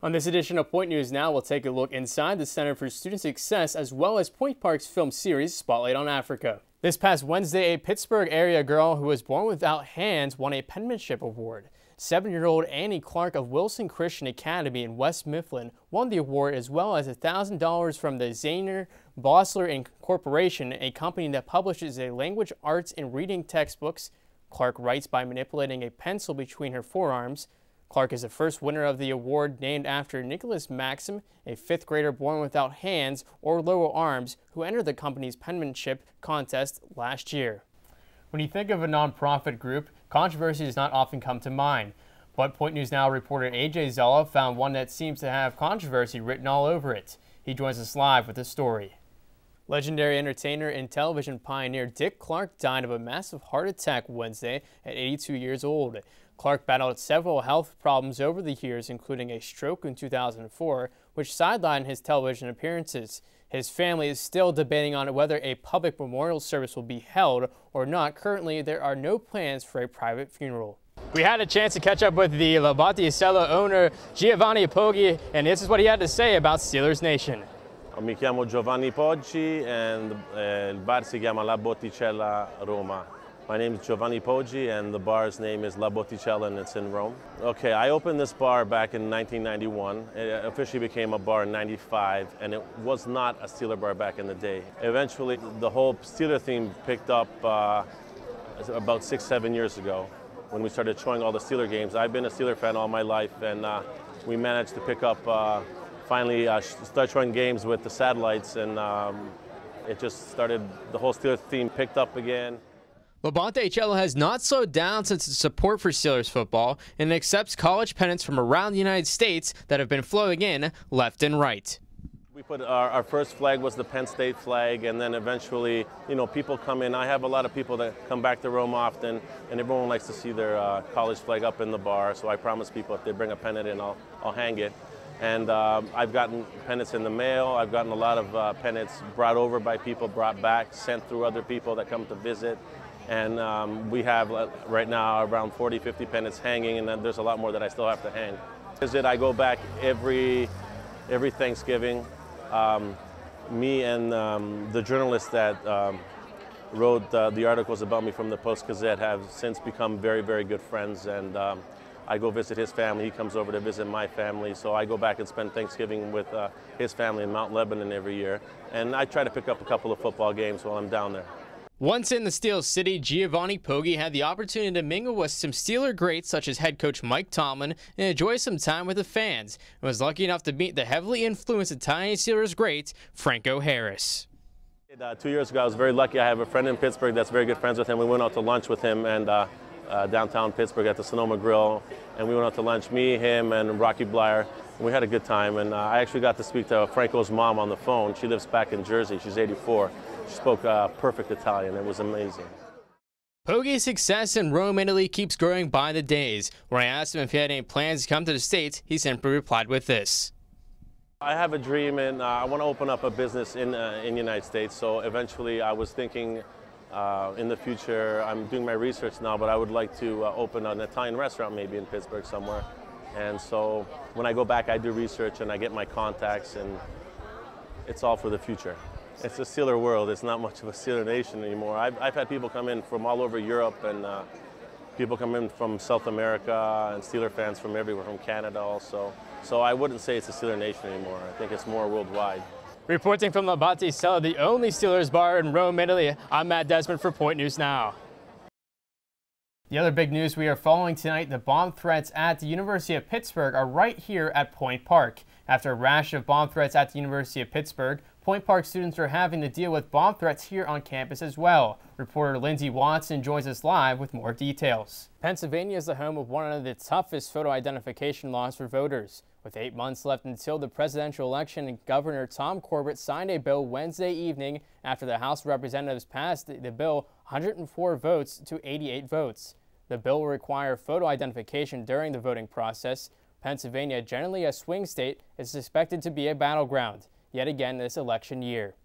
On this edition of Point News Now, we'll take a look inside the Center for Student Success as well as Point Park's film series, Spotlight on Africa. This past Wednesday, a Pittsburgh area girl who was born without hands won a penmanship award. 7-year-old Annie Clark of Wilson Christian Academy in West Mifflin won the award, as well as $1,000 from the Zaner Bossler Corporation, a company that publishes a language, arts, and reading textbooks. Clark writes by manipulating a pencil between her forearms. Clark is the first winner of the award, named after Nicholas Maxim, a 5th grader born without hands or lower arms who entered the company's penmanship contest last year. When you think of a nonprofit group, controversy does not often come to mind. But Point News Now reporter AJ Zella found one that seems to have controversy written all over it. He joins us live with the story. Legendary entertainer and television pioneer Dick Clark died of a massive heart attack Wednesday at 82 years old. Clark battled several health problems over the years, including a stroke in 2004, which sidelined his television appearances. His family is still debating on whether a public memorial service will be held or not. Currently, there are no plans for a private funeral. We had a chance to catch up with the La Botticella owner, Giovanni Poggi, and this is what he had to say about Steelers Nation. Mi chiamo Giovanni Poggi and il bar si chiama La Botticella Roma. My name is Giovanni Poggi and the bar's name is La Botticella and it's in Rome. Okay, I opened this bar back in 1991. It officially became a bar in 95 and it was not a Steeler bar back in the day. Eventually the whole Steeler theme picked up about 6-7 years ago when we started showing all the Steeler games. I've been a Steeler fan all my life and we managed to pick up finally start showing games with the satellites, and it just started, the whole Steelers theme picked up again. La Botticella has not slowed down since its support for Steelers football and accepts college pennants from around the United States that have been flowing in left and right. We put our first flag was the Penn State flag, and then eventually, you know, people come in. I have a lot of people that come back to Rome often, and everyone likes to see their college flag up in the bar, so I promise people if they bring a pennant in, I'll hang it. And I've gotten pennants in the mail. I've gotten a lot of pennants brought over by people, brought back, sent through other people that come to visit. And we have right now around 40-50 pennants hanging, and then there's a lot more that I still have to hang. I go back every Thanksgiving. Me and the journalist that wrote the articles about me from the Post-Gazette have since become very, very good friends. And I go visit his family, he comes over to visit my family, so I go back and spend Thanksgiving with his family in Mount Lebanon every year. And I try to pick up a couple of football games while I'm down there. Once in the Steel City, Giovanni Poggi had the opportunity to mingle with some Steeler greats such as head coach Mike Tomlin and enjoy some time with the fans, and was lucky enough to meet the heavily influenced Italian Steelers great, Franco Harris. 2 years ago, I was very lucky. I have a friend in Pittsburgh that's very good friends with him. We went out to lunch with him and downtown Pittsburgh at the Sonoma Grill, and we went out to lunch, me, him, and Rocky Blyer, and we had a good time. And I actually got to speak to Franco's mom on the phone. She lives back in Jersey. She's 84. She spoke perfect Italian. It was amazing. Poggi's success in Rome, Italy keeps growing by the days. When I asked him if he had any plans to come to the States, he simply replied with this. I have a dream, and I want to open up a business in the United States. So eventually I was thinking in the future, I'm doing my research now, but I would like to open an Italian restaurant maybe in Pittsburgh somewhere. And so when I go back, I do research and I get my contacts, and it's all for the future. It's a Steeler world. It's not much of a Steeler nation anymore. I've had people come in from all over Europe, and people come in from South America, and Steeler fans from everywhere, from Canada also. So I wouldn't say it's a Steeler nation anymore. I think it's more worldwide. Reporting from La Botticella, the only Steelers bar in Rome, Italy, I'm Desmond for Point News Now. The other big news we are following tonight, the bomb threats at the University of Pittsburgh are right here at Point Park. After a rash of bomb threats at the University of Pittsburgh, Point Park students are having to deal with bomb threats here on campus as well. Reporter Lindsay Watson joins us live with more details. Pennsylvania is the home of one of the toughest photo identification laws for voters. With 8 months left until the presidential election, Governor Tom Corbett signed a bill Wednesday evening after the House of Representatives passed the bill 104 votes to 88 votes. The bill will require photo identification during the voting process. Pennsylvania, generally a swing state, is expected to be a battleground yet again this election year.